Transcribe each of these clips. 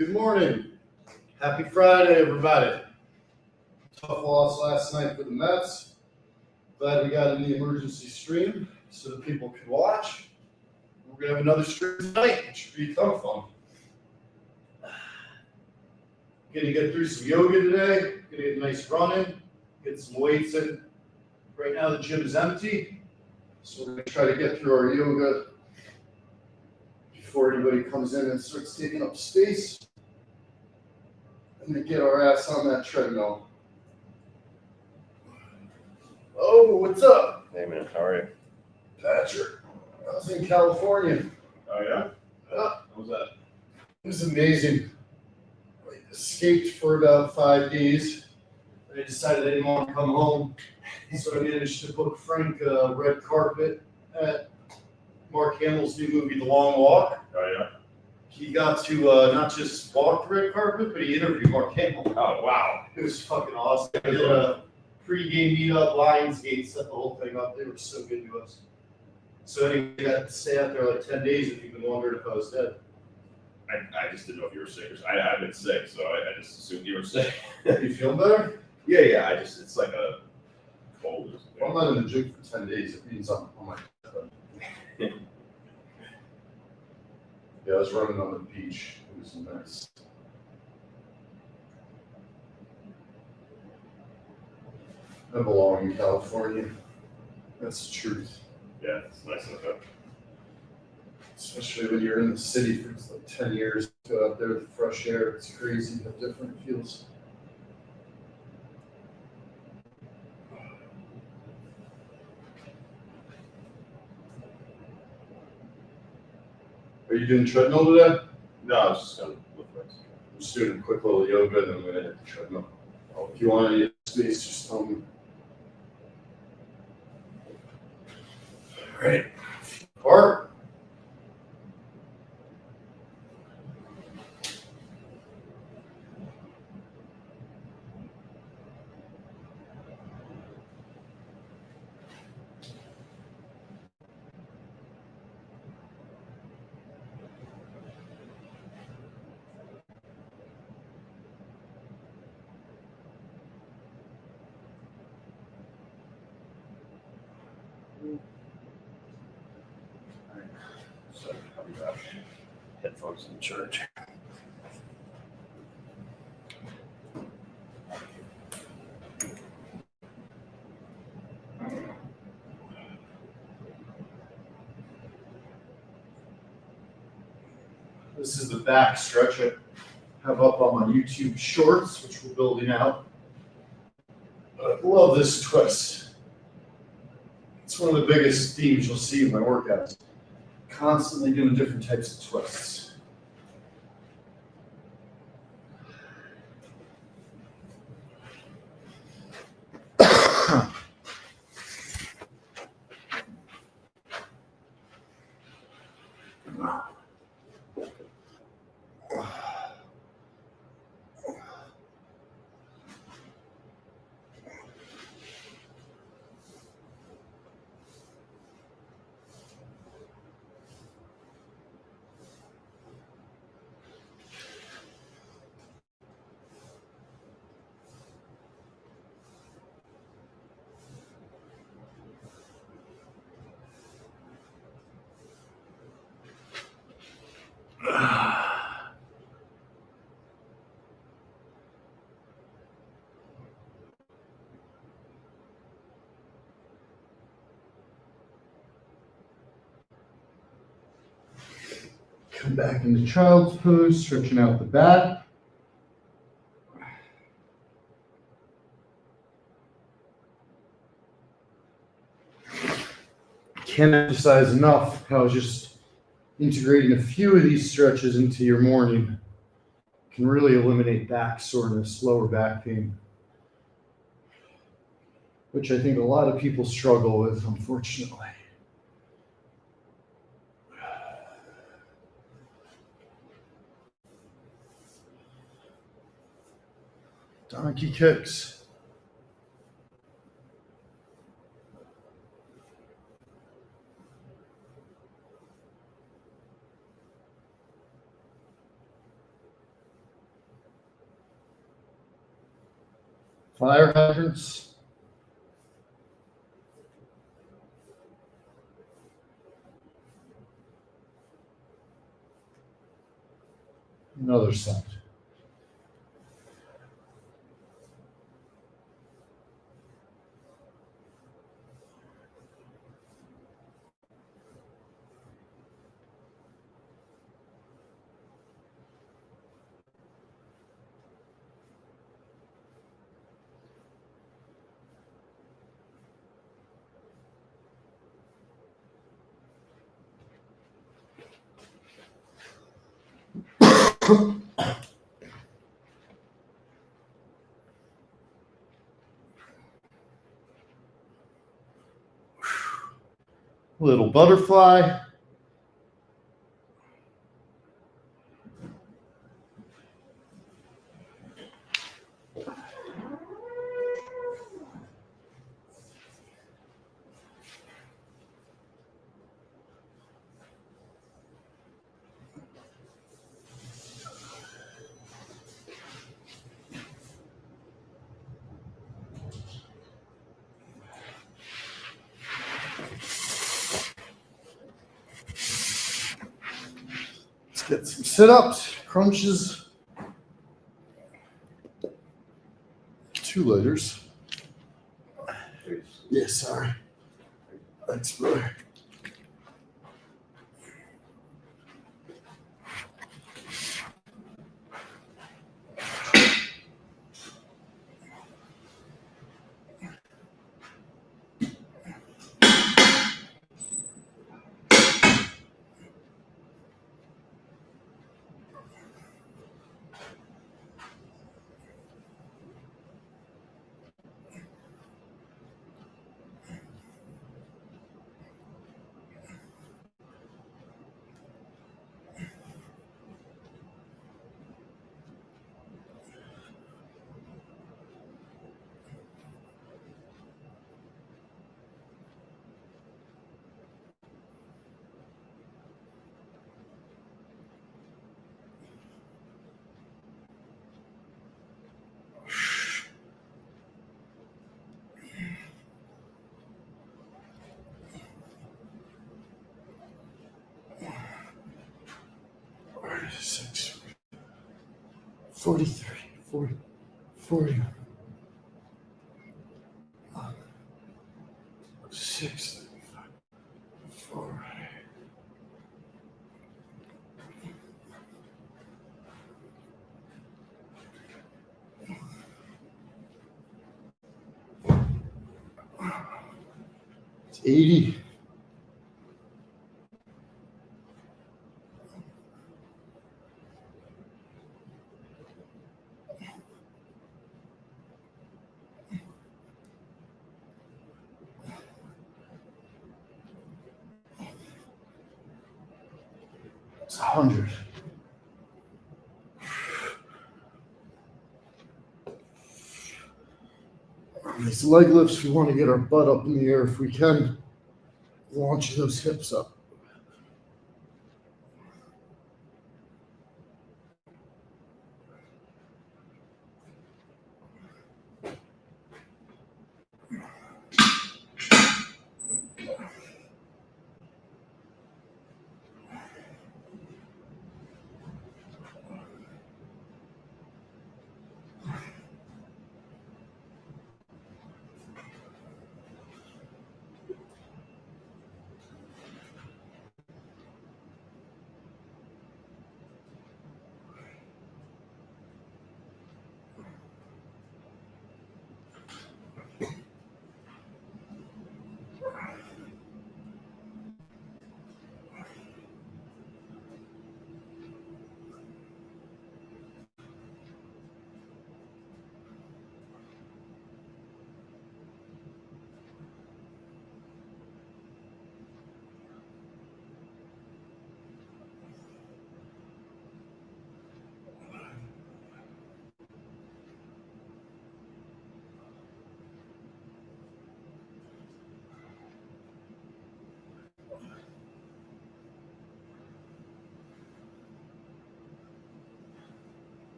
Good morning. Happy Friday, everybody. Tough loss last night for the Mets. Glad we got in the emergency stream so that people could watch. We're going to have another stream tonight, which should be a ton of fun. Going to get through some yoga today. Going to get a nice run in, get some weights in. Right now the gym is empty, so we're going to try to get through our yoga before anybody comes in and starts taking up space. I'm going to get our ass on that treadmill. Oh, what's up? Hey man, how are you? Patrick. I was in California. Oh yeah? Yeah. How was that? It was amazing. I escaped for about 5 days. I decided I didn't want to come home. So I managed to book Frank a red carpet at Mark Hamill's new movie, The Long Walk. Oh yeah? He got to not just walk the red carpet, but he interviewed Mark Hamill. Oh wow. It was fucking awesome. I did a pre-game meetup, Lionsgate set the whole thing up. They were so good to us. So anyway, I got to stay out there like 10 days if you've been wondering if I was dead. I just didn't know if you were sick or something. I've been sick, so I just assumed you were sick. You feel better? Yeah, it's like a cold or something. Well, I'm not in the gym for 10 days. It means I'm on my Yeah, I was running on the beach. It was nice. I belong in California. That's the truth. Yeah, it's nice enough. Especially when you're in the city for like 10 years. Go out there with the fresh air. It's crazy how different it feels. Are you doing treadmill today? No, I was just gonna look for it. I'm just doing a quick little yoga and then I'm going to hit the treadmill. If you want any space, just tell me. All right. Art. So I'll be back. Headphones in church. This is the back stretch I have up on my YouTube shorts, which we're building out. I love this twist. It's one of the biggest themes you'll see in my workouts. Constantly doing different types of twists. Come back into child's pose, stretching out the back. Can't emphasize enough how just integrating a few of these stretches into your morning can really eliminate back soreness, lower back pain, which I think a lot of people struggle with, unfortunately. Donkey kicks. Fire hydrants. Another side. Little butterfly. Let's get some sit-ups, crunches. 2 liters. Yeah, sorry. Thanks, brother. Six, 43, 40, 40. 6, 4. It's 80. It's 100. On these leg lifts, we want to get our butt up in the air if we can. Launch those hips up.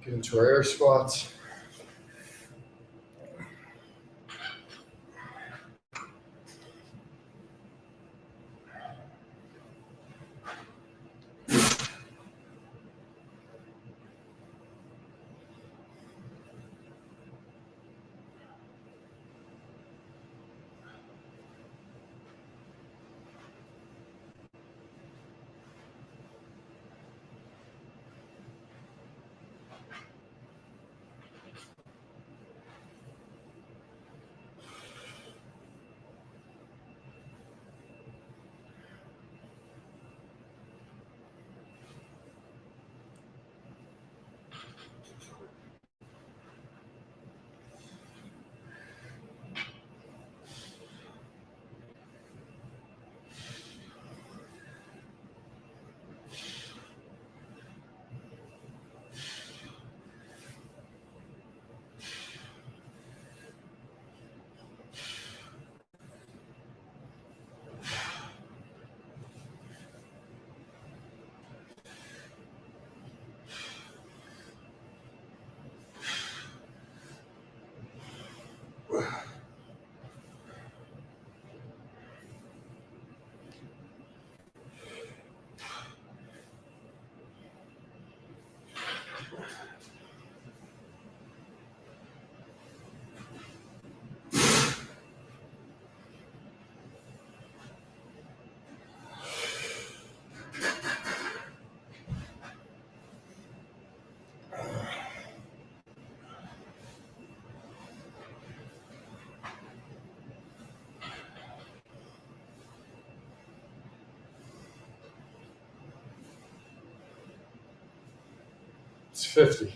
Get into our air squats. It's 50.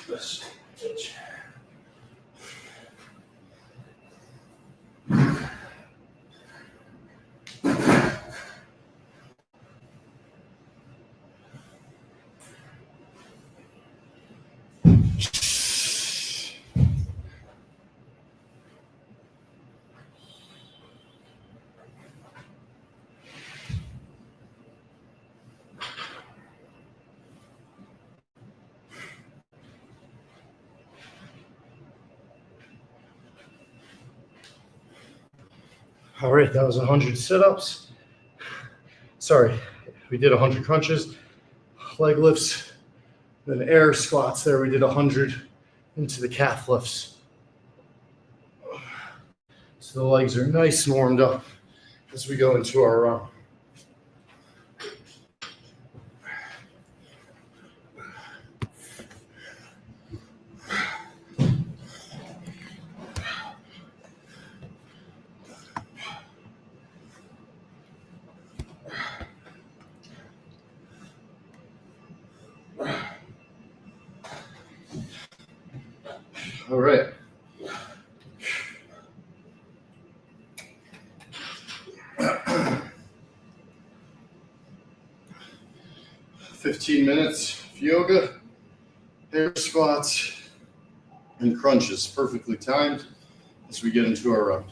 This. All right, that was 100 sit-ups. Sorry, we did 100 crunches, leg lifts, then air squats there. We did 100 into the calf lifts. So the legs are nice and warmed up as we go into our run. All right. "15 minutes of yoga, air squats, and crunches, perfectly timed as we get into our run."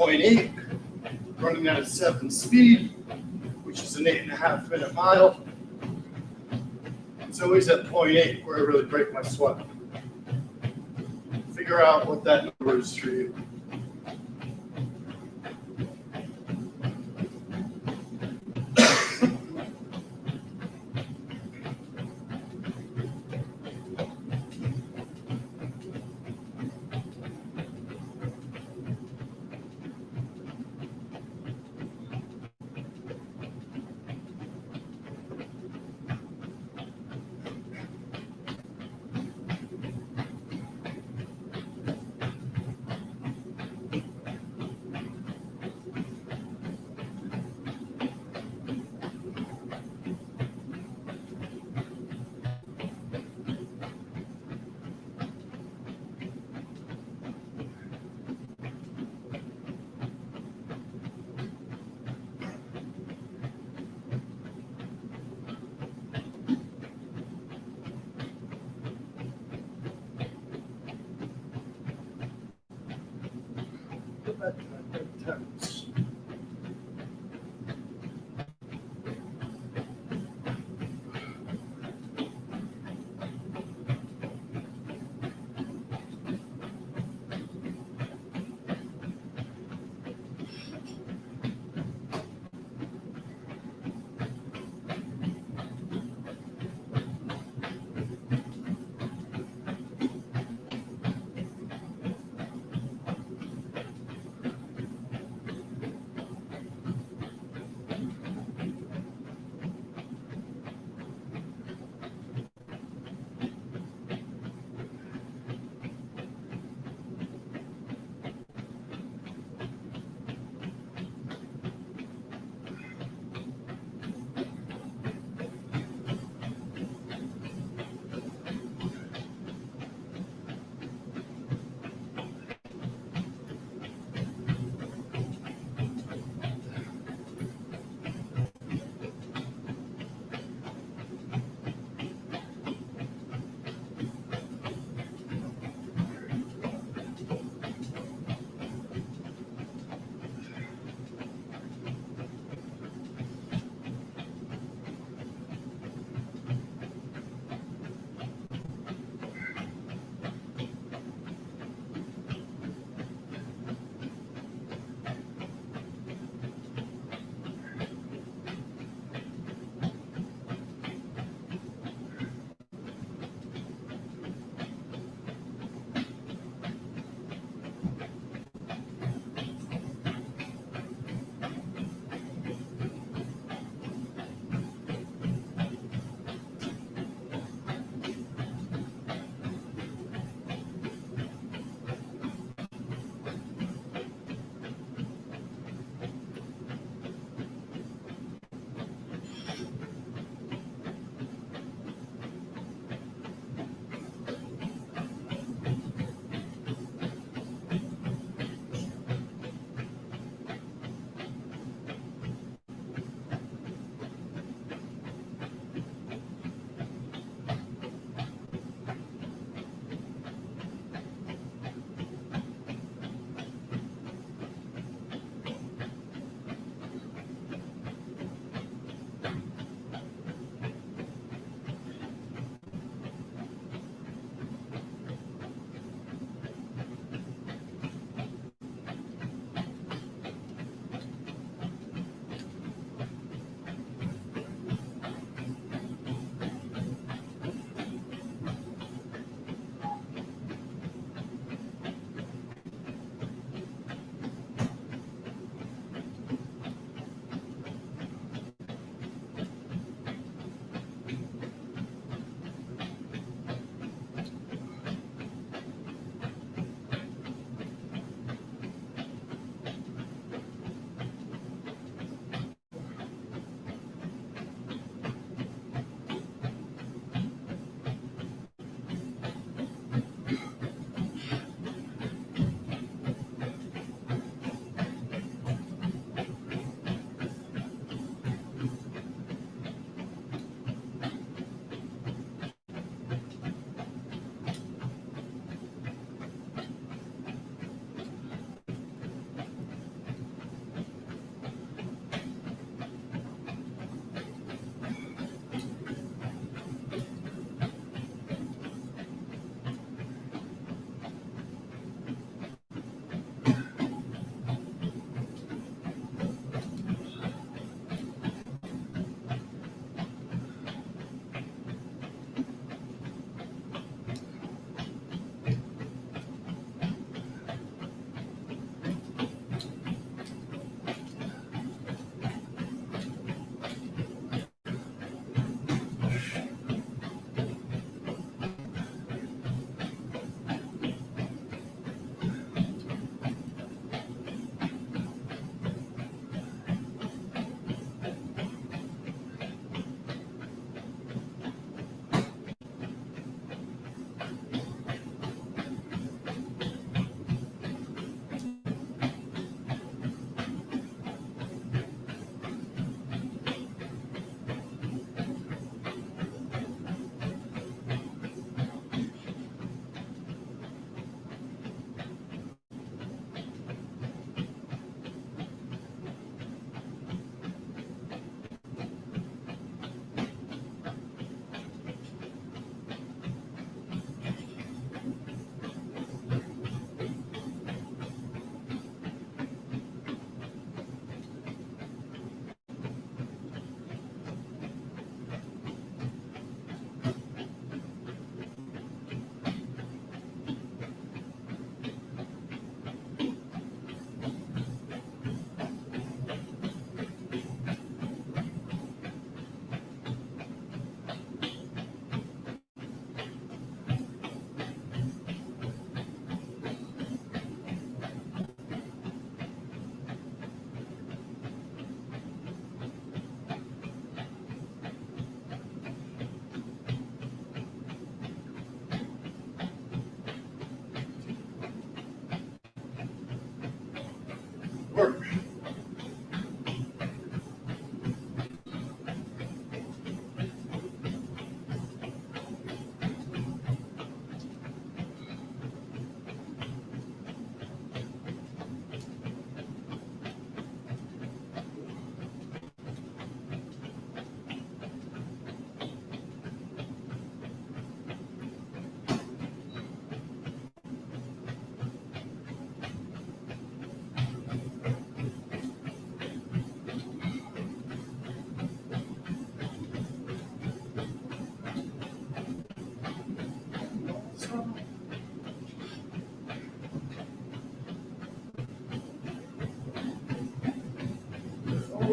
0.8, running at a 7 speed, which is an 8.5-minute mile. It's always at 0.8 where I really break my sweat. Figure out what that number is for you.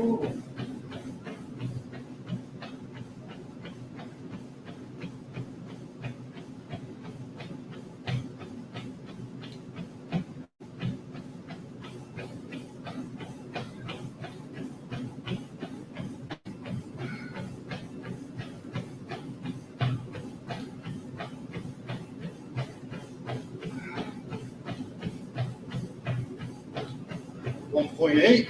Ooh. One point eight.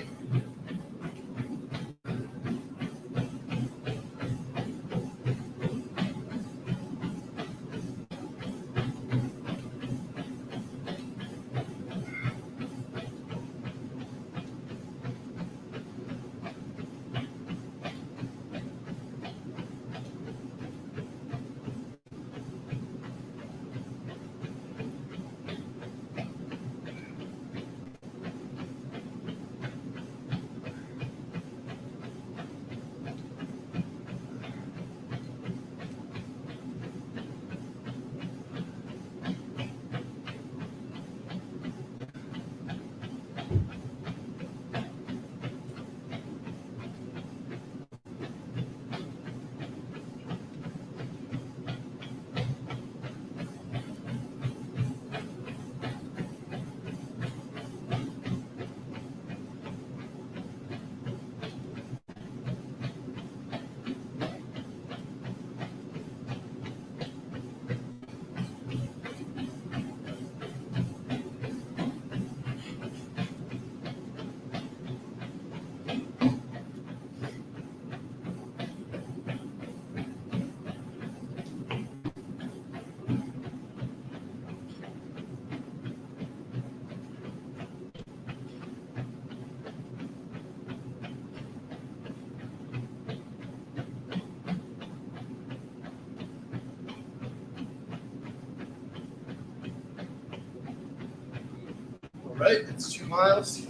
All right, it's 2 miles.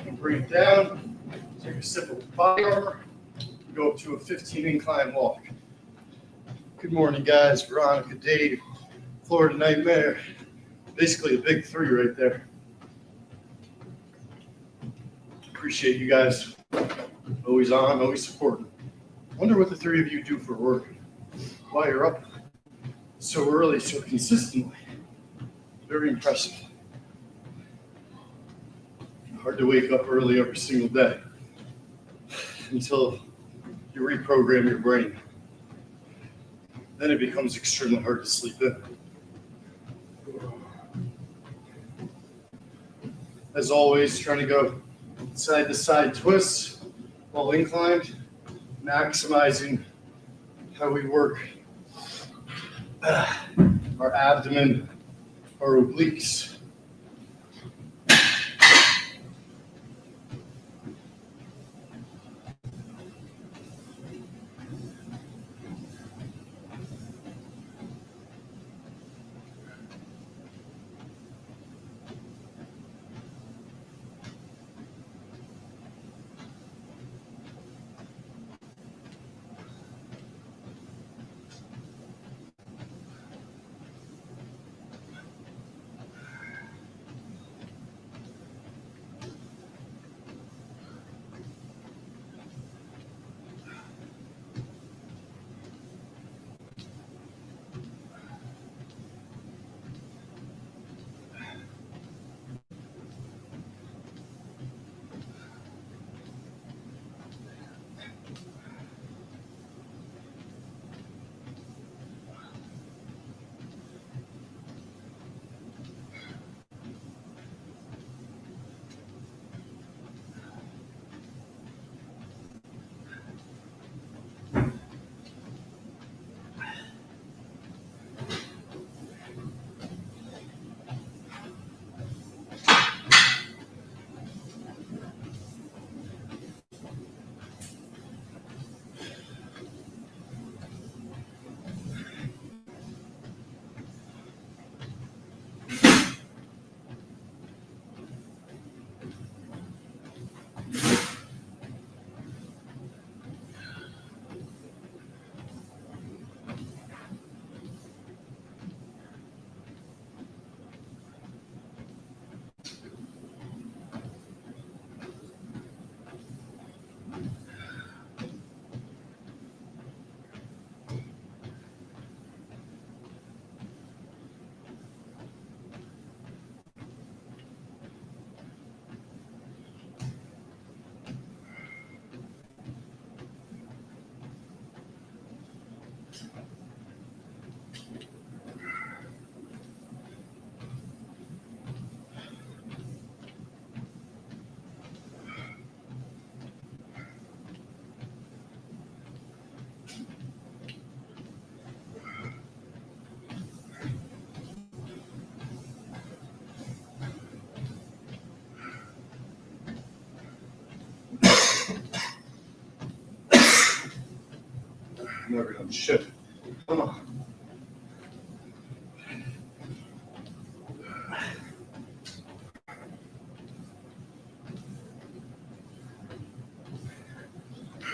I'll bring it down, take a sip of body armor, go up to a 15 incline walk. Good morning, guys. Veronica, Dave, Florida Nightmare. Basically a big 3 right there. Appreciate you guys. Always on, always supporting. Wonder what the 3 of you do for work. Why you're up so early, so consistently. Very impressive. Hard to wake up early every single day until you reprogram your brain. Then it becomes extremely hard to sleep in. As always, trying to go side to side twists while inclined, maximizing how we work our abdomen, our obliques. never done shit. Come on.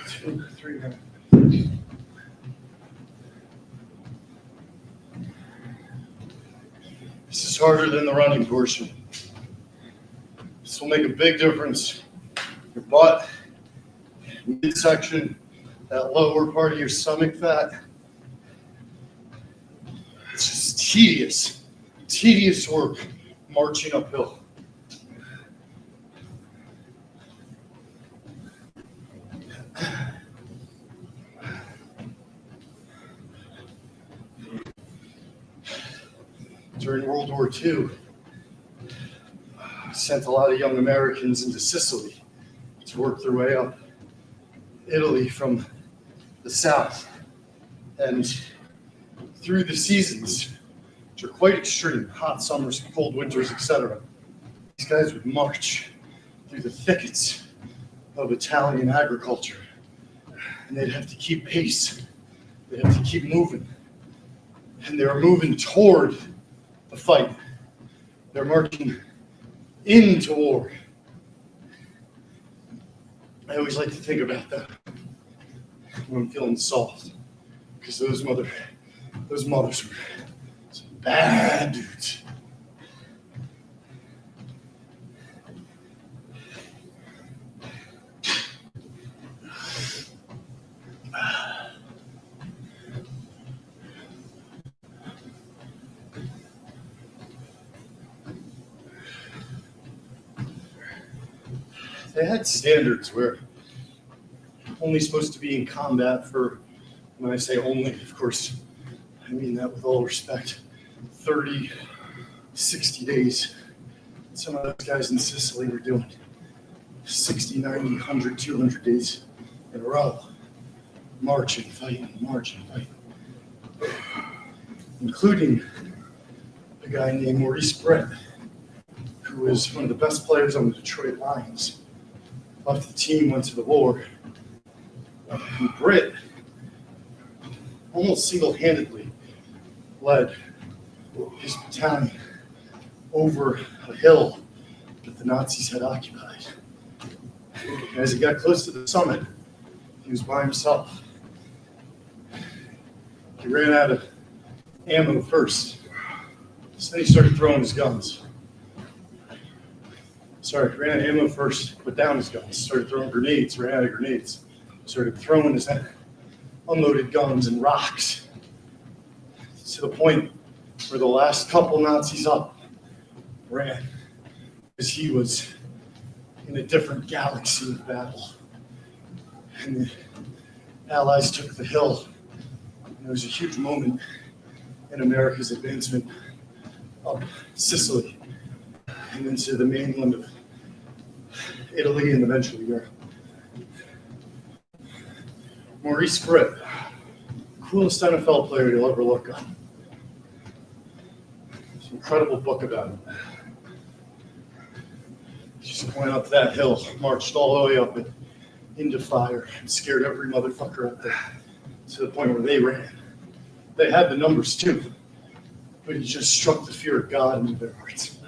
Two, three, this is harder than the running portion. This will make a big difference. Your butt, midsection, that lower part of your stomach fat. It's just tedious work marching uphill. During World War II, sent a lot of young Americans into Sicily to work their way up Italy from the south. And through the seasons, which are quite extreme, hot summers, cold winters, etc., these guys would march through the thickets of Italian agriculture. And they'd have to keep pace. They'd have to keep moving. And they were moving toward the fight. They're marching into war. I always like to think about that when I'm feeling soft, because those mothers were some bad dudes. They had standards where only supposed to be in combat for, when I say only, of course, I mean that with all respect, 30, 60 days. Some of those guys in Sicily were doing 60, 90, 100, 200 days in a row. Marching, fighting, including a guy named Maurice Brett, who was one of the best players on the Detroit Lions. Left the team, went to the war. And Britt almost single-handedly led his battalion over a hill that the Nazis had occupied. And as he got close to the summit, he was by himself. He ran out of ammo first. So then he started throwing his guns. Ran out of ammo first, put down his guns, started throwing grenades, ran out of grenades, started throwing his unloaded guns and rocks, to the point where the last couple Nazis up ran, because he was in a different galaxy of battle. And the Allies took the hill, and it was a huge moment in America's advancement up Sicily and into the mainland of Italy and eventually Europe. Maurice Brett, coolest NFL player you'll ever look at. It's an incredible book about him. He just went up that hill, marched all the way up it into fire, and scared every motherfucker up there to the point where they ran. They had the numbers too, but he just struck the fear of God into their hearts.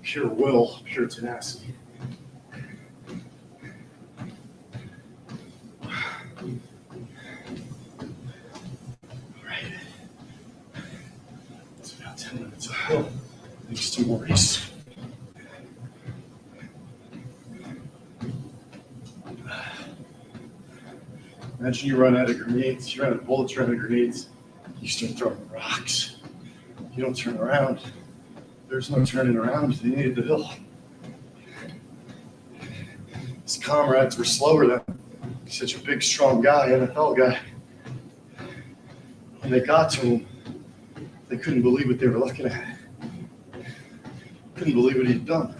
Pure will, pure tenacity. It's about 10 minutes uphill, thanks to Maurice. Imagine you run out of grenades, you run out of bullets, you run out of grenades, you start throwing rocks. You don't turn around. There's no turning around. They needed the hill. His comrades were slower than him. He's such a big, strong guy, NFL guy. When they got to him, they couldn't believe what they were looking at. Couldn't believe what he'd done.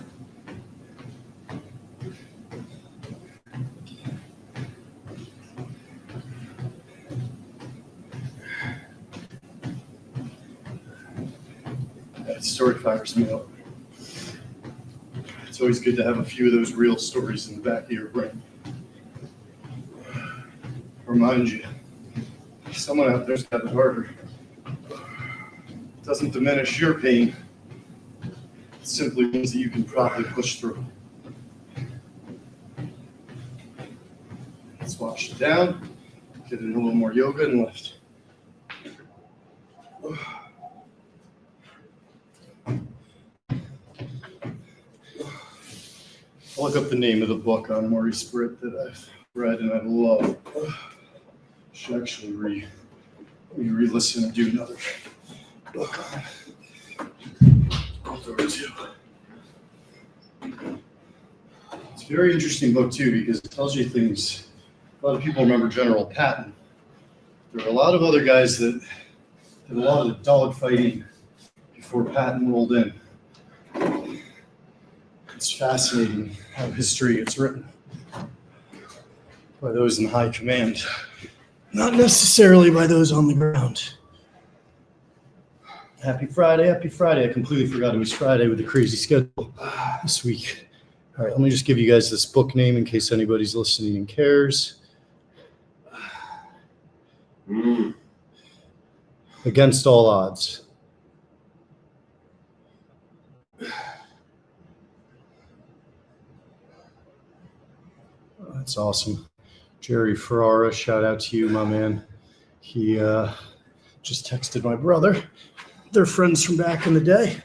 That story fires me up. It's always good to have a few of those real stories in the back of your brain. Remind you Someone out there's got it harder. Doesn't diminish your pain. It simply means that you can probably push through. Let's wash it down. Get in a little more yoga and lift. I'll look up the name of the book on Maurice Britt that I've read and I love. Should actually re-listen and do another book on outdoor too. It's a very interesting book too because it tells you things. A lot of people remember General Patton. There were a lot of other guys that did a lot of the dogfighting before Patton rolled in. It's fascinating how history gets written by those in high command, not necessarily by those on the ground. Happy Friday, happy Friday. I completely forgot it was Friday with the crazy schedule this week. All right, let me just give you guys this book name in case anybody's listening and cares. Against All Odds. That's awesome. Jerry Ferrara, shout out to you, my man. He just texted my brother. They're friends from back in the day.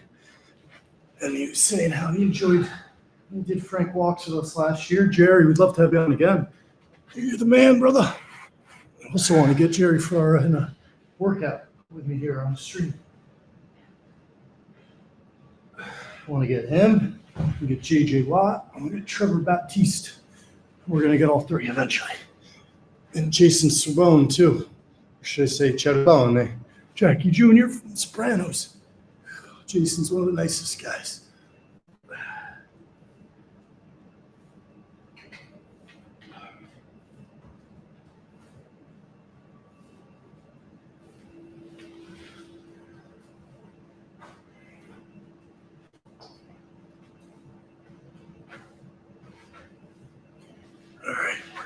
And he was saying how he did Frank Walks with us last year. Jerry, we'd love to have you on again. You're the man, brother. I also want to get Jerry Ferrara in a workout with me here on the stream. I want to get him. I get JJ Watt. I'm going to get Trevor Baptiste. We're going to get all three eventually. And Jason Sabone, too. Or should I say Chetabone? Jackie Jr. from The Sopranos. Jason's one of the nicest guys.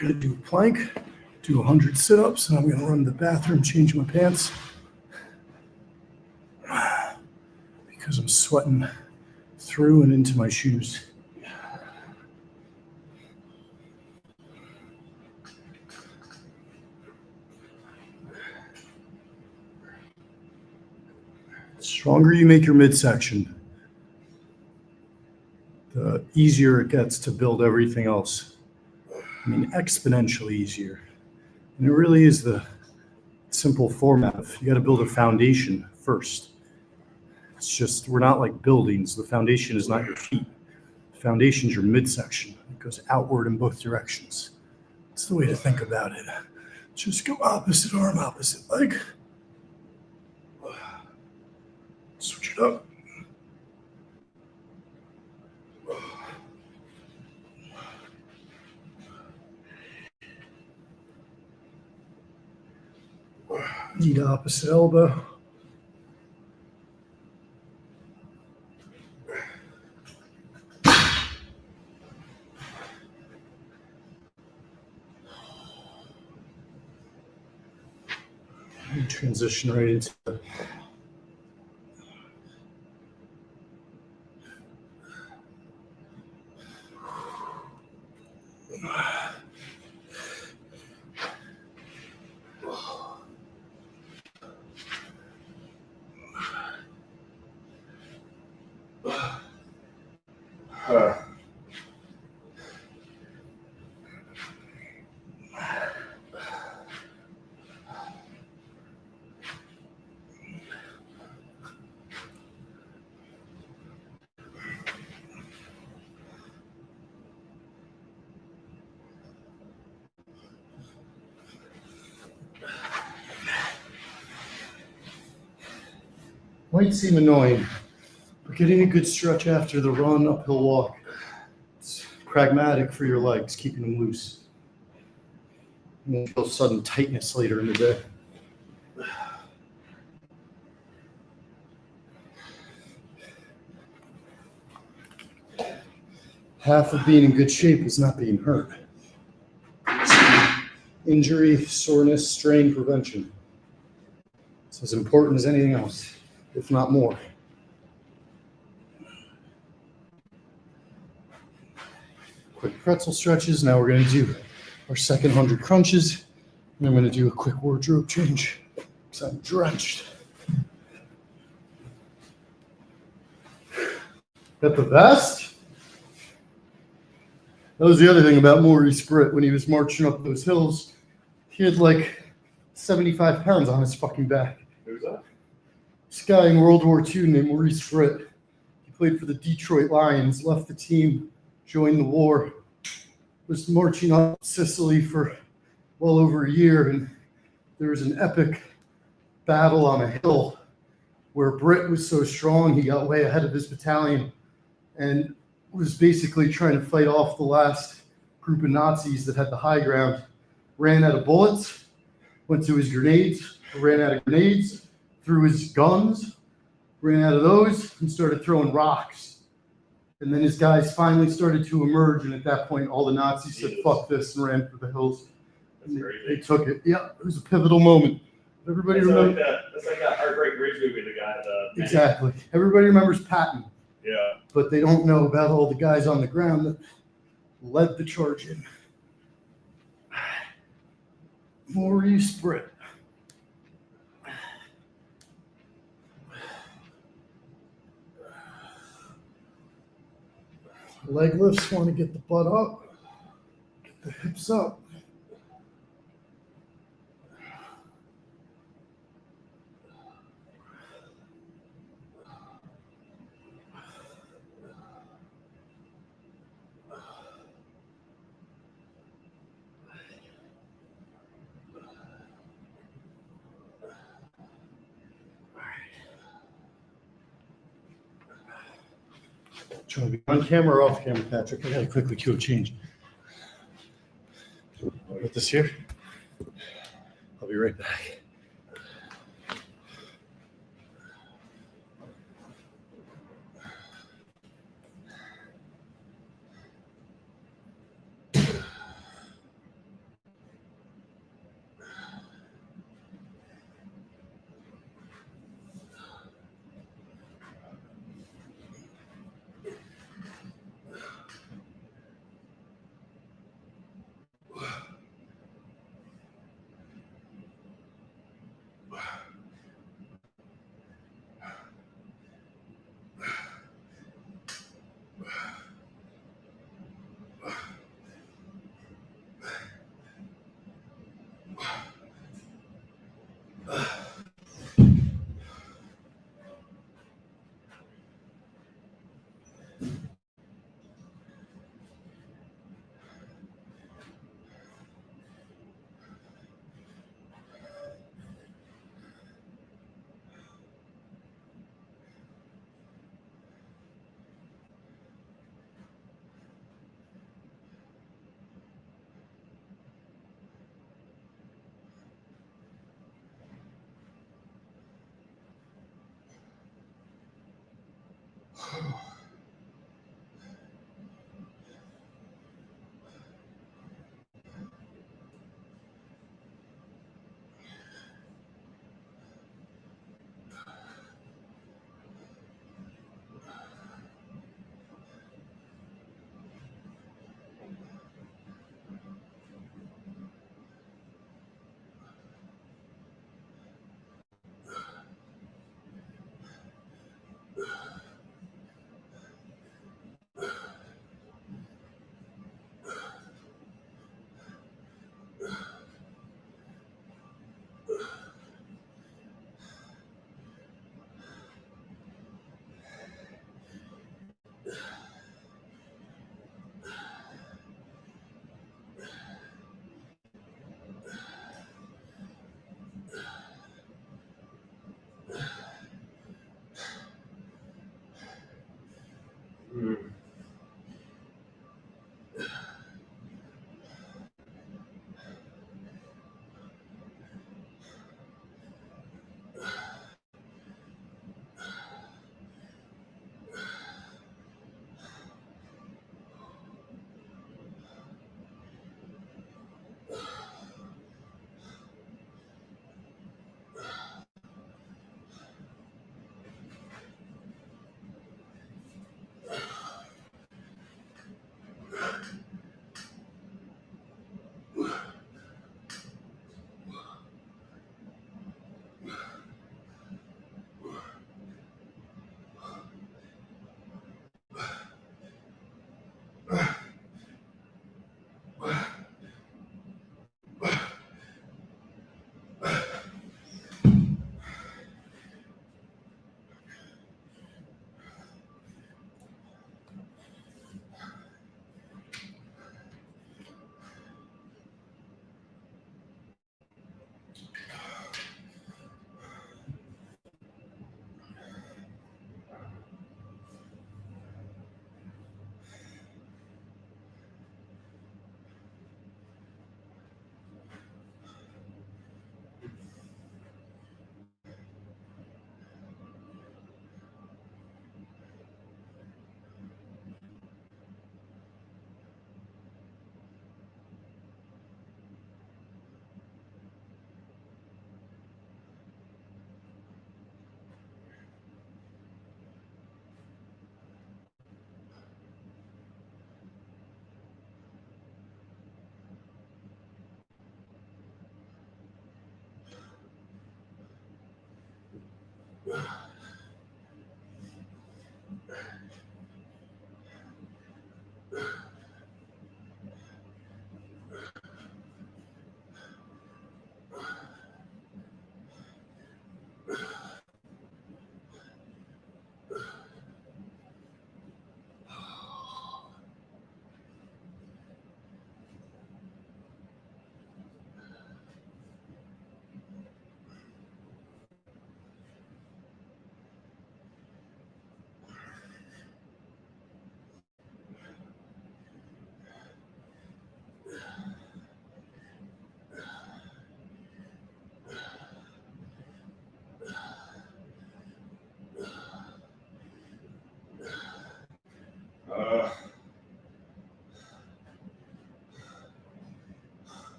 Going to do a plank, do 100 sit-ups, and I'm going to run to the bathroom, change my pants because I'm sweating through and into my shoes. The stronger you make your midsection, the easier it gets to build everything else. I mean, exponentially easier. And it really is the simple format of you got to build a foundation first. It's just, we're not like buildings. The foundation is not your feet. The foundation is your midsection. It goes outward in both directions. It's the way to think about it. Just go opposite arm, opposite leg. Switch it up. Knee to opposite elbow. And transition right into the might seem annoying, but getting a good stretch after the run, uphill walk, it's pragmatic for your legs, keeping them loose. You won't feel sudden tightness later in the day. Half of being in good shape is not being hurt. Injury, soreness, strain prevention. as important as anything else, if not more. Quick pretzel stretches. Now we're going to do our second 100 crunches. And I'm going to do a quick wardrobe change because I'm drenched. Got the vest. That was the other thing about Maurice Britt when he was marching up those hills. He had like 75 pounds on his fucking back. Who's that? This guy in World War II named Maurice Britt. He played for the Detroit Lions, left the team, joined the war, was marching up Sicily for well over a year, and there was an epic battle on a hill where Britt was so strong he got way ahead of his battalion and was basically trying to fight off the last group of Nazis that had the high ground. Ran out of bullets, went to his grenades, ran out of grenades, threw his guns, ran out of those, and started throwing rocks. And then his guys finally started to emerge, and at that point, all the Nazis said, "Fuck this," and ran for the hills. That's And crazy. they took it. Yeah, it was a pivotal moment. Everybody That's like remembers. that. That's like that Heartbreak Ridge movie. The guy. Exactly. Everybody remembers Patton, Yeah. but they don't know about all the guys on the ground that led the charge in. Maurice Britt. Leg lifts, want to get the butt up, get the hips up. Trying to be on camera or off camera, Patrick? I gotta quickly cue a change. Put this here. I'll be right back.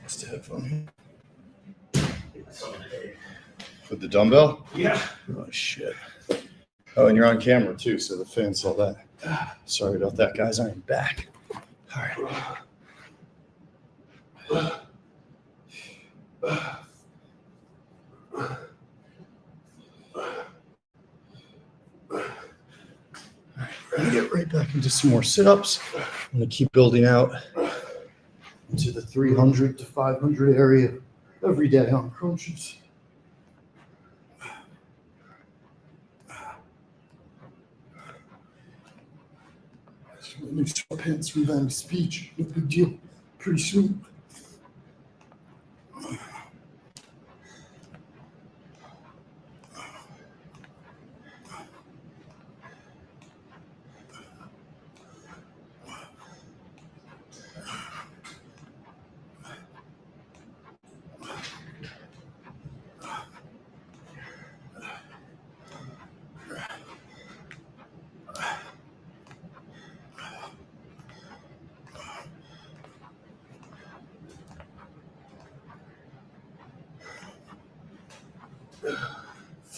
Just a headphone. With the dumbbell? Yeah. Oh, shit. Oh, and you're on camera too, so the fans saw that. Sorry about that, guys. I am back. All right. I'm gonna get right back into some more sit-ups. I'm gonna keep building out into the 300 to 500 area every day on crunches. New sweatpants from Vanity Speech. No big deal. Pretty sweet.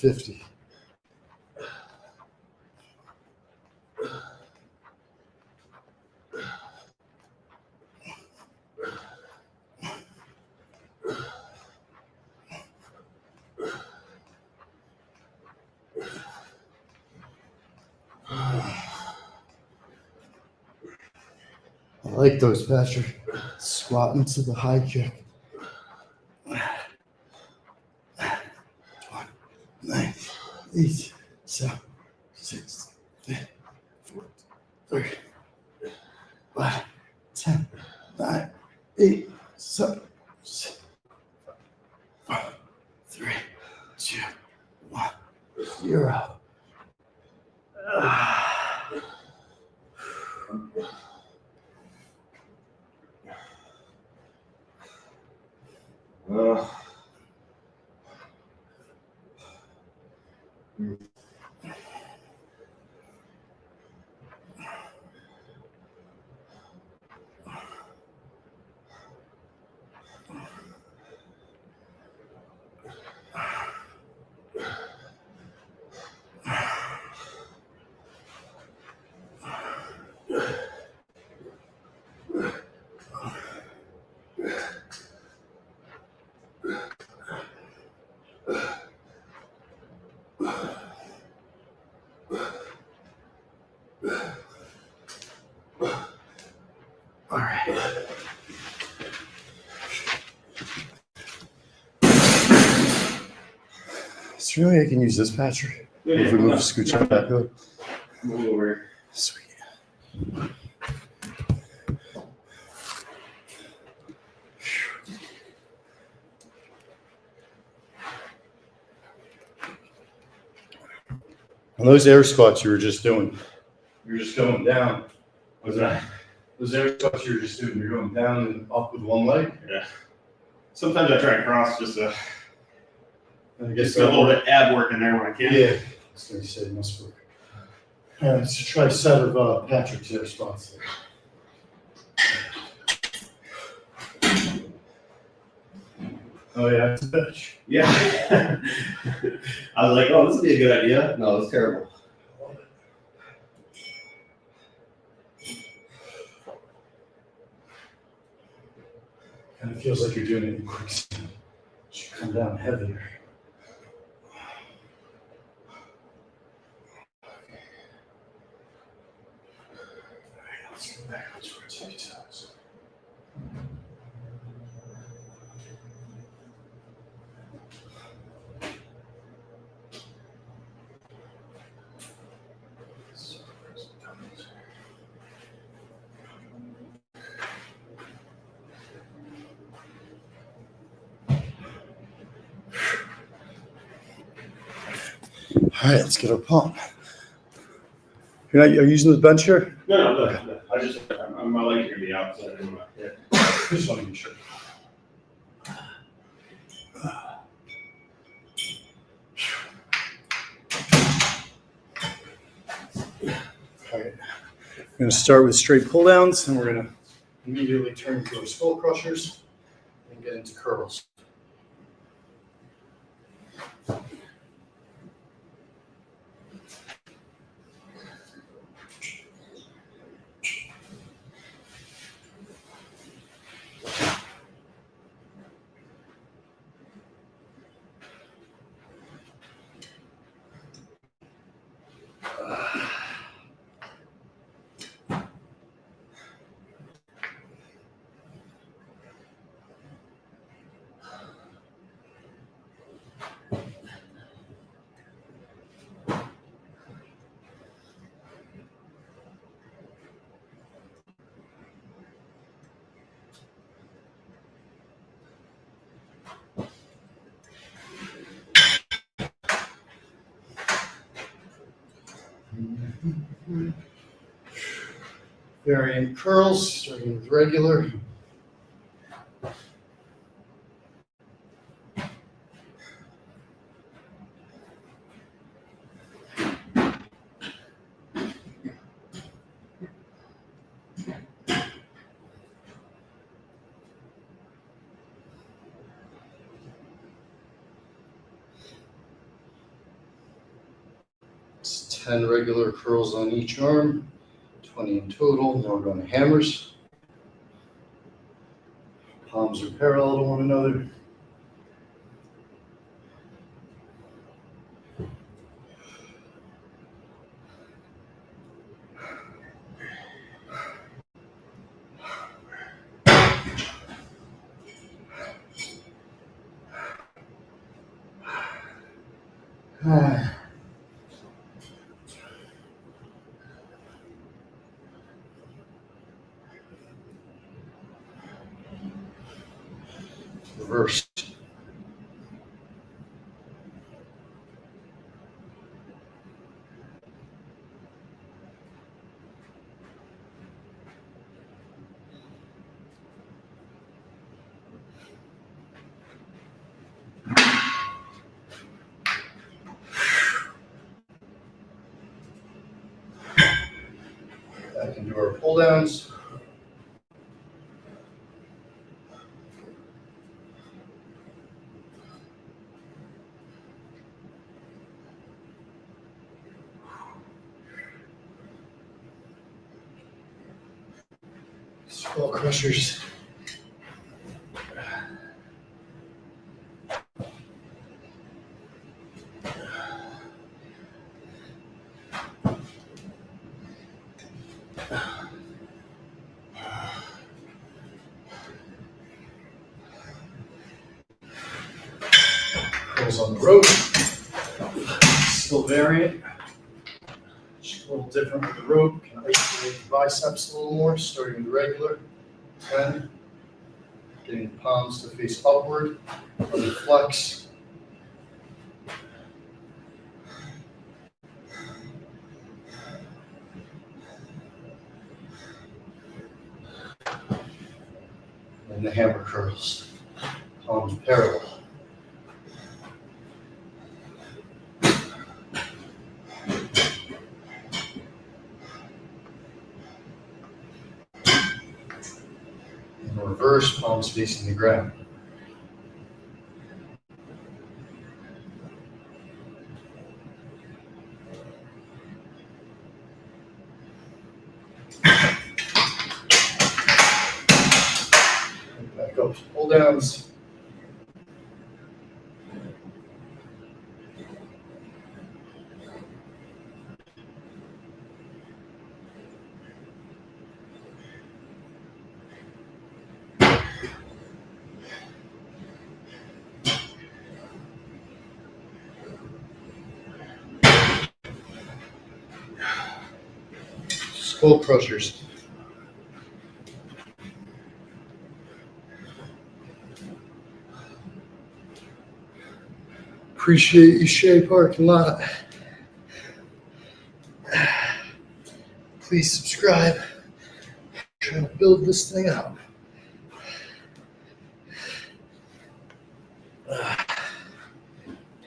$50. I like those, Patrick. Squatting to the high kick. 9, 8, 7, 6, 5, 4, 3, 5, 10, 9, 8, 7, 6, 5, 3, 2, 1, 0. All right. Is there any way I can use this, Patrick? If we move the scooch back up. Move over. Sweet. On those air squats you were just doing, you're just going down. What's that? Those air squats you were just doing, you're going down and up with one leg. Yeah. Sometimes I try and cross just to I Just guess get a little bit of ab work in there when I can. Yeah, I was gonna say it must work. It's a tricep of Patrick's there spots. Oh yeah, it's a bench. Yeah. I was like, oh, this would be a good idea. No, it's terrible. Kind of feels like you're doing it in quicksand. Should come down heavier. All right, let's go back on towards your toes. All right, let's get our pump. Are you using the bench here? No. I just, my legs are gonna be out, so I didn't want to. Just want to be sure. All right, I'm going to start with straight pull downs, and we're going to immediately turn to our skull crushers and get into curls. Variant curls, starting with regular. It's 10 regular curls on each arm, 20 in total. Now we're going to hammers. Palms are parallel to one another. Reverse. Back into our pull downs. Skull crushers. Curls on the rope. Still variant. Just a little different with the rope. Can isolate the biceps a little more, starting with regular. 10. Getting the palms to face upward. On the flex. And the hammer curls. Palms parallel. first, palms facing the ground. Back up to pull downs. Skull crushers. Appreciate you, Shea Parking Lot. Please subscribe. I'm trying to build this thing up.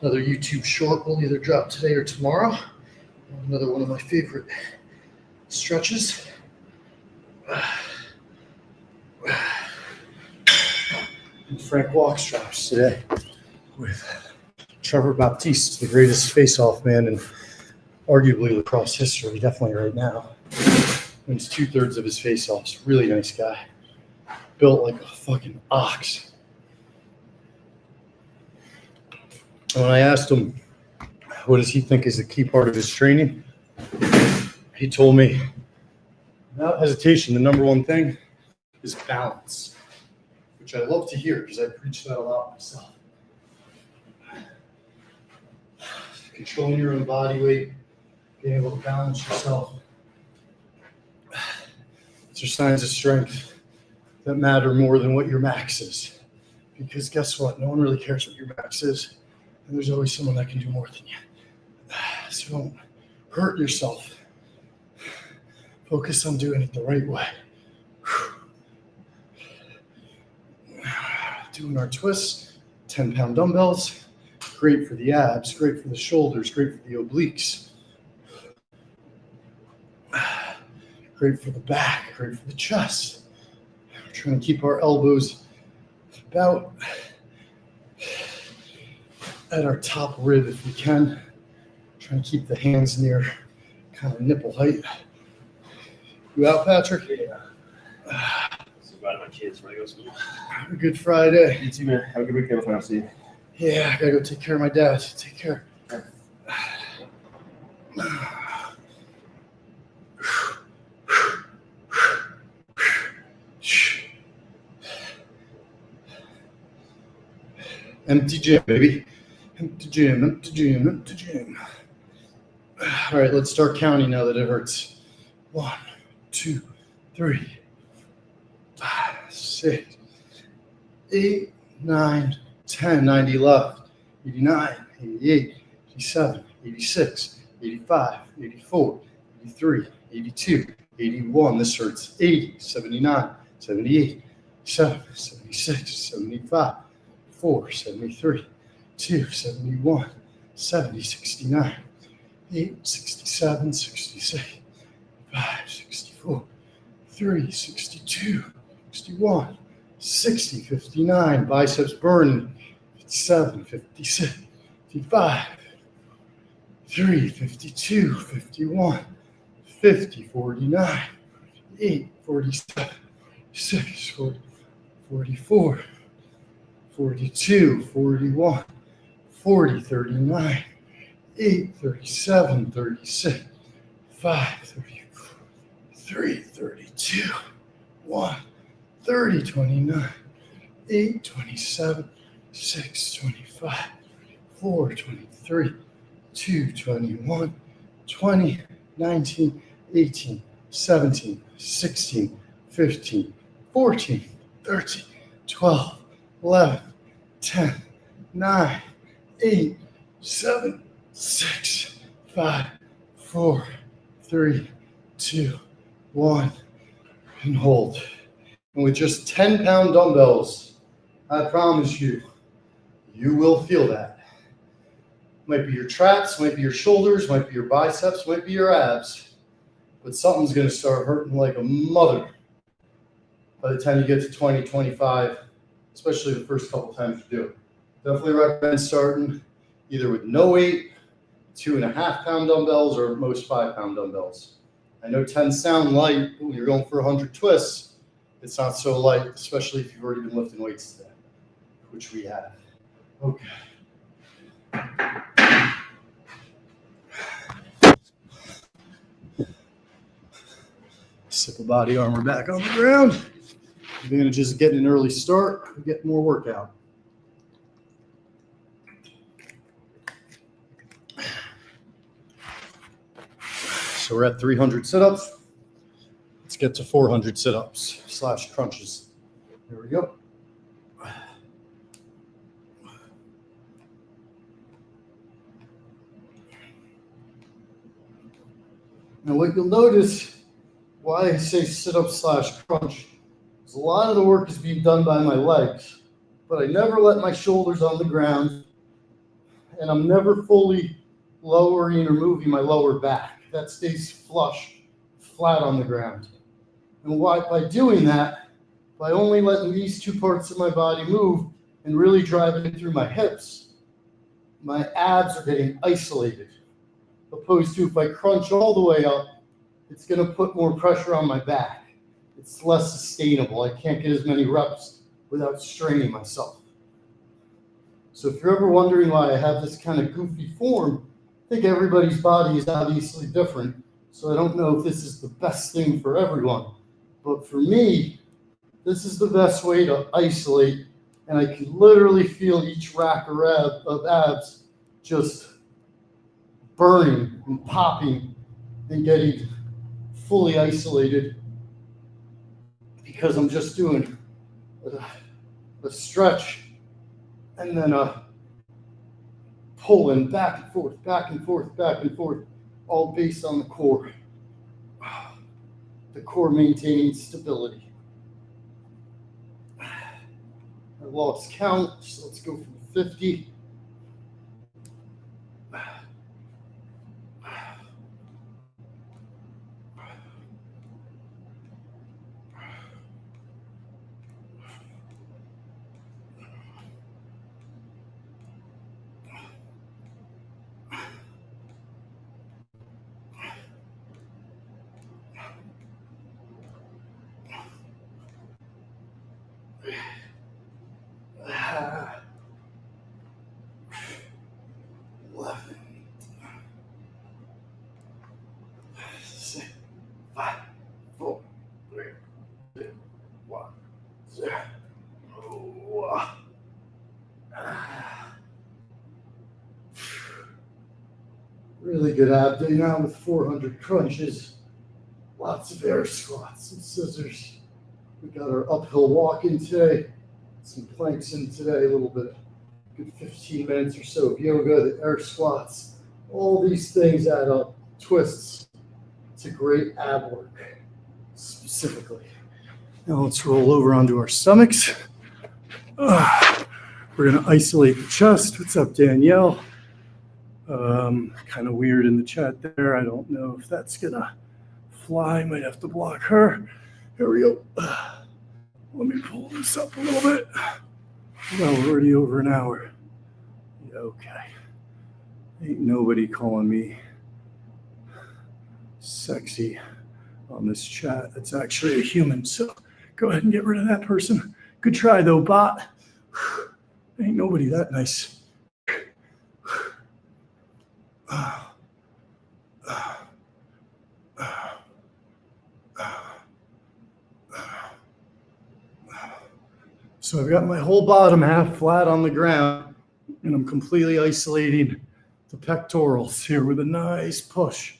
Another YouTube short will either drop today or tomorrow. Another one of my favorite stretches. And Frank walks drops today with Trevor Baptiste, the greatest face-off man in arguably lacrosse history, definitely right now. Wins 2/3 of his face-offs. Really nice guy. Built like a fucking ox. When I asked him, what does he think is the key part of his training? He told me, without hesitation, the number one thing is balance, which I love to hear because I preach that a lot myself. Controlling your own body weight, being able to balance yourself. These are signs of strength that matter more than what your max is. Because guess what? No one really cares what your max is. And there's always someone that can do more than you. So don't hurt yourself. Focus on doing it the right way. Doing our twists, 10-pound dumbbells. Great for the abs, great for the shoulders, great for the obliques. Great for the back, great for the chest. We're trying to keep our elbows about at our top rib if we can. Trying to keep the hands near kind of nipple height. You out, Patrick? Yeah. So glad my kids when I go to school. Have a good Friday. You too, man. Have a good weekend if I don't see you. Yeah, I gotta go take care of my dad. Take care. Empty gym, baby. Empty gym, empty gym, empty gym. All right, let's start counting now that it hurts. 1, 2, 3, 5, 6, 8, 9, 10, 90 left. 89, 88, 87, 86, 85, 84, 83, 82, 81. This hurts. 80, 79, 78, 7, 76, 75, 4, 73, 2, 71, 70, 69, 8, 67, 66, 5, 64, 3, 62, 61, 60, 59. Biceps burning. 57, 56, 55, 3, 52, 51, 50, 49, 8, 47, 6, 40, 44, 42, 41, 40, 39, 8, 37, 36, 5, 34, 3, 32, 1, 30, 29, 8, 27, 6, 25, 4, 23, 2, 21, 20, 19, 18, 17, 16, 15, 14, 13, 12, 11, 10, 9, 8, 7, 6, 5, 4, 3, 2, 1, and hold. And with just 10-pound dumbbells, I promise you, you will feel that. Might be your traps, might be your shoulders, might be your biceps, might be your abs, but something's going to start hurting like a mother. by the time you get to 20, 25, especially the first couple times you do it. Definitely recommend starting either with no weight, 2.5 pound dumbbells, or at most 5 pound dumbbells. I know 10 sound light, but when you're going for 100 twists, it's not so light, especially if you've already been lifting weights today, which we have. Okay. Sip of body armor back on the ground. Advantages of getting an early start, we get more workout. So we're at 300 sit-ups. Let's get to 400 sit-ups / crunches. There we go. Now what you'll notice, why I say sit-up / crunch, is a lot of the work is being done by my legs, but I never let my shoulders on the ground, and I'm never fully lowering or moving my lower back. That stays flush, flat on the ground. And why, by doing that, by only letting these two parts of my body move and really driving it through my hips, my abs are getting isolated. Opposed to if I crunch all the way up, it's going to put more pressure on my back. It's less sustainable. I can't get as many reps without straining myself. So if you're ever wondering why I have this kind of goofy form, I think everybody's body is obviously different. So I don't know if this is the best thing for everyone. But for me, this is the best way to isolate. And I can literally feel each rack of abs just burning and popping and getting fully isolated because I'm just doing a stretch and then a pulling back and forth, back and forth, back and forth, all based on the core. The core maintaining stability. I lost count, so let's go from 50. Really good ab day now with 400 crunches, lots of air squats and scissors. We got our uphill walk in today, some planks in today, a little bit, good 15 minutes or so of yoga, the air squats, all these things add up, twists. It's a great ab work, specifically. Now let's roll over onto our stomachs. We're gonna isolate the chest. What's up, Danielle? Kind of weird in the chat there. I don't know if that's gonna fly. Might have to block her. Here we go. Let me pull this up a little bit. Well, we're already over an hour. Yeah, okay. Ain't nobody calling me sexy on this chat. It's actually a human. So go ahead and get rid of that person. Good try though, bot. Ain't nobody that nice. So I've got my whole bottom half flat on the ground, and I'm completely isolating the pectorals here with a nice push.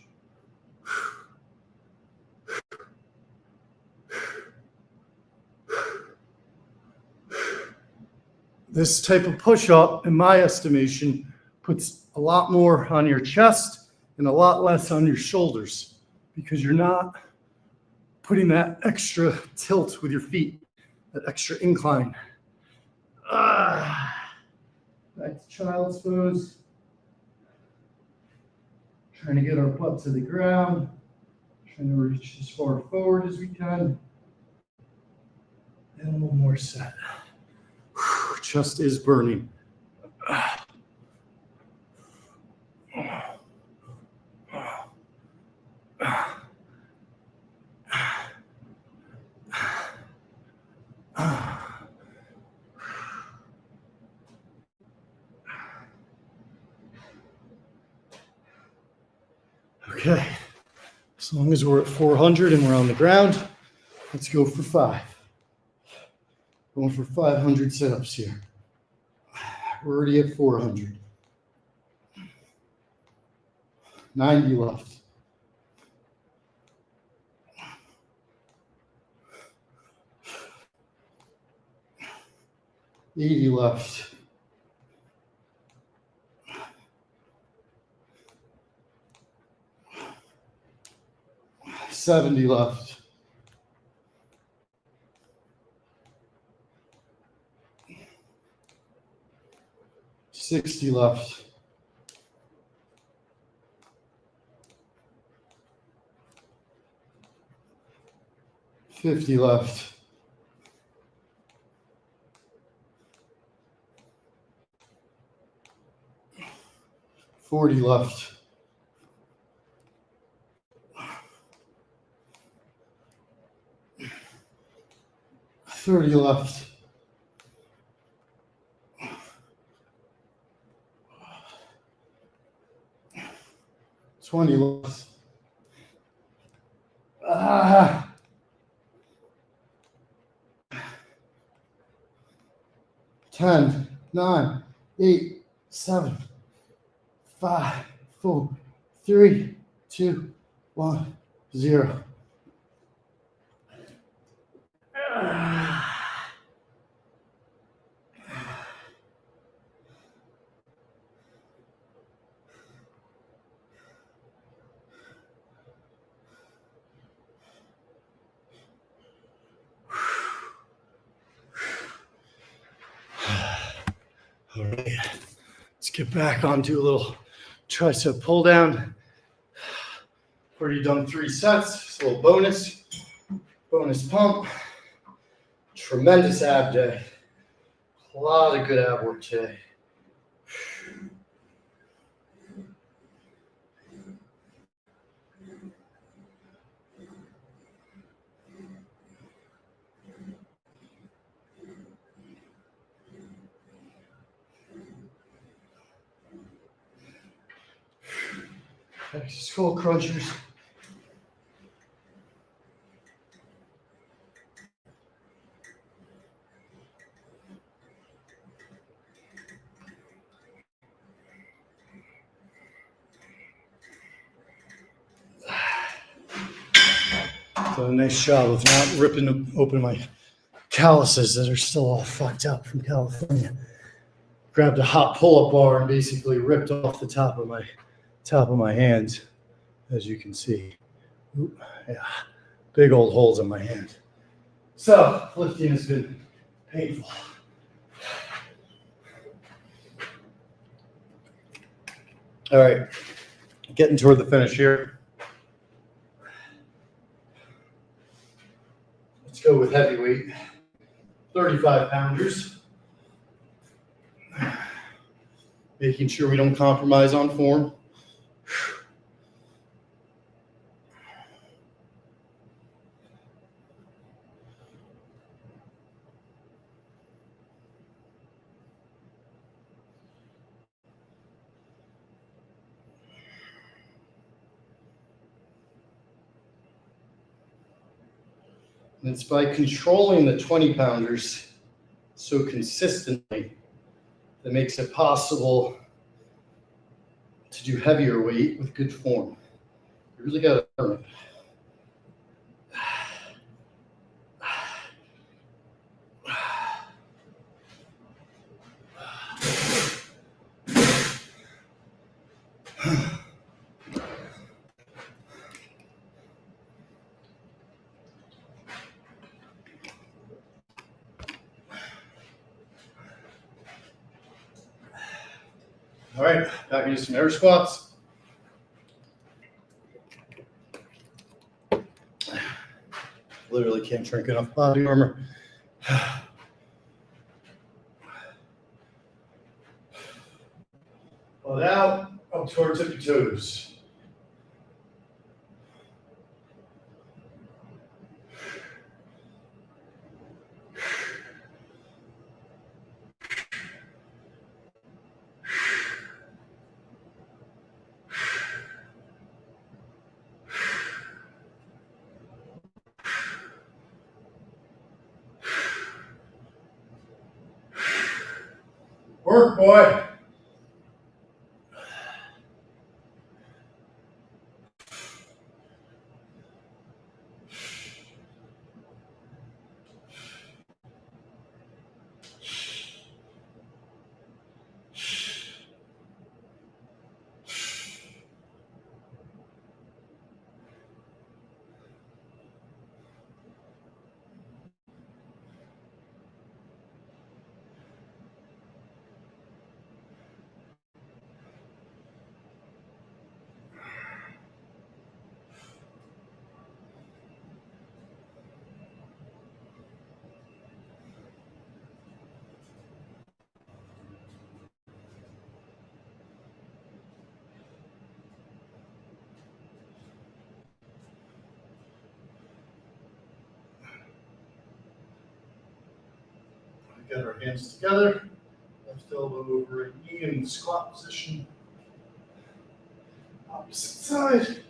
This type of push-up, in my estimation, puts a lot more on your chest and a lot less on your shoulders because you're not putting that extra tilt with your feet, that extra incline. Back to child's pose. Trying to get our butt to the ground. Trying to reach as far forward as we can. And one more set. Whew, chest is burning. Okay, as long as we're at 400 and we're on the ground, let's go for 5. Going for 500 sit-ups here. We're already at 400. 90 left. $80 left. $70 left. $60 left. $50 left. $40 left. $30 left. $20 left. 10, 9, 8, 7, 5, 4, 3, 2, 1, 0. All right, let's get back onto a little tricep pull down. Already done 3 sets, it's a little bonus pump. Tremendous ab day. A lot of good ab work today. Okay, skull crunchers. So a nice job of not ripping open my calluses that are still all fucked up from California. Grabbed a hot pull-up bar and basically ripped off the top of my hand, as you can see. Oop, yeah, big old holes in my hand. So lifting has been painful. All right, getting toward the finish here. Let's go with heavyweight, 35 pounders. Making sure we don't compromise on form. And it's by controlling the 20 pounders so consistently that makes it possible to do heavier weight with good form. You really got to earn it. All right, back into some air squats. Literally can't drink enough body armor. Butt out, up towards tippy toes. Work, boy. We got our hands together. Left elbow over right knee in the squat position. Opposite side.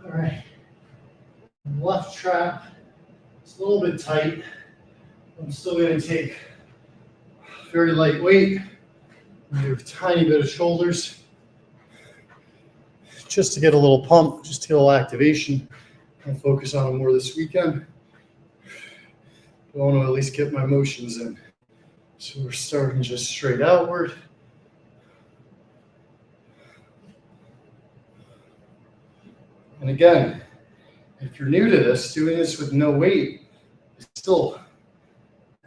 All right. Left trap. It's a little bit tight. I'm still going to take very light weight. Do a tiny bit of shoulders. Just to get a little pump, just to get a little activation. I'll focus on it more this weekend. I want to at least get my motions in. So we're starting just straight outward. And again, if you're new to this, doing this with no weight is still an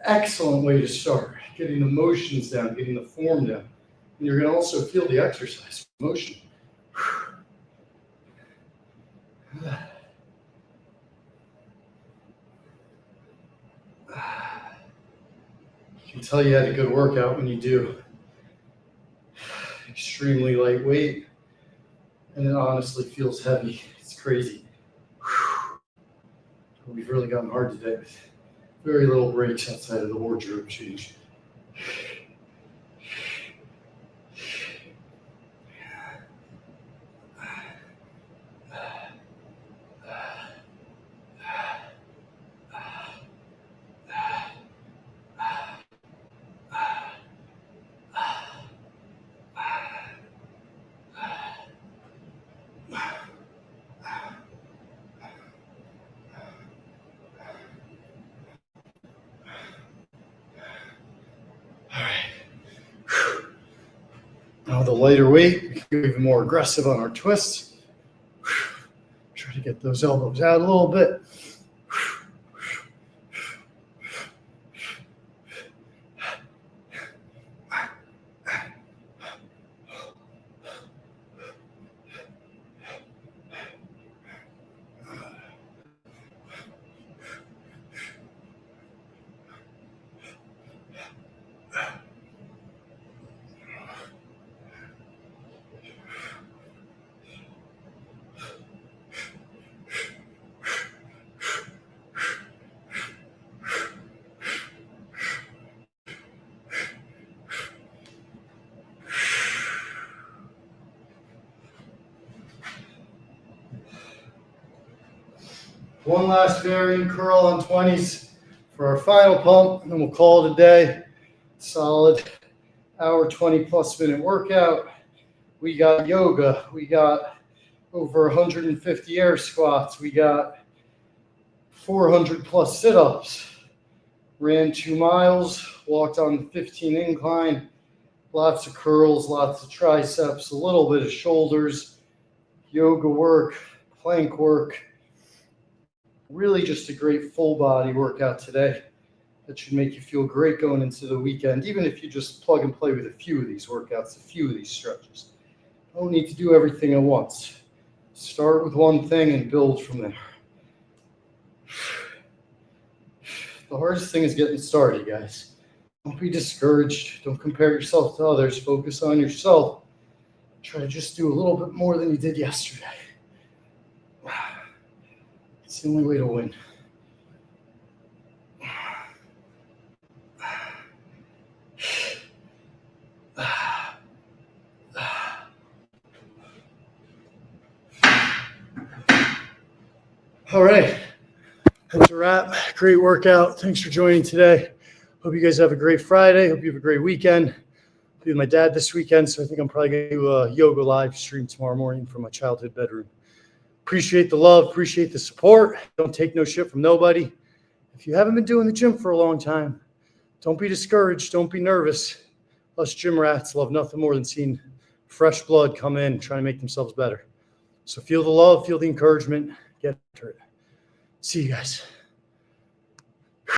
excellent way to start. Getting the motions down, getting the form down. And you're going to also feel the exercise motion. I can tell you had a good workout when you do extremely lightweight, and it honestly feels heavy. It's crazy. We've really gotten hard today with very little breaks outside of the wardrobe change. Now the lighter weight, we can go even more aggressive on our twists. Try to get those elbows out a little bit. One last variant curl on 20s for our final pump, and then we'll call it a day. Solid hour, 20 plus minute workout. We got yoga. We got over 150 air squats. We got 400 plus sit-ups. Ran 2 miles, walked on the 15 incline. Lots of curls, lots of triceps, a little bit of shoulders, yoga work, plank work. Really just a great full body workout today that should make you feel great going into the weekend, even if you just plug and play with a few of these workouts, a few of these stretches. Don't need to do everything at once. Start with one thing and build from there. The hardest thing is getting started, guys. Don't be discouraged. Don't compare yourself to others. Focus on yourself. Try to just do a little bit more than you did yesterday. It's the only way to win. All right. That's a wrap. Great workout. Thanks for joining today. Hope you guys have a great Friday. Hope you have a great weekend. I'll be with my dad this weekend, so I think I'm probably going to do a yoga live stream tomorrow morning from my childhood bedroom. Appreciate the love. Appreciate the support. Don't take no shit from nobody. If you haven't been doing the gym for a long time, don't be discouraged. Don't be nervous. Us gym rats love nothing more than seeing fresh blood come in, trying to make themselves better. So feel the love, feel the encouragement, get after it. See you guys.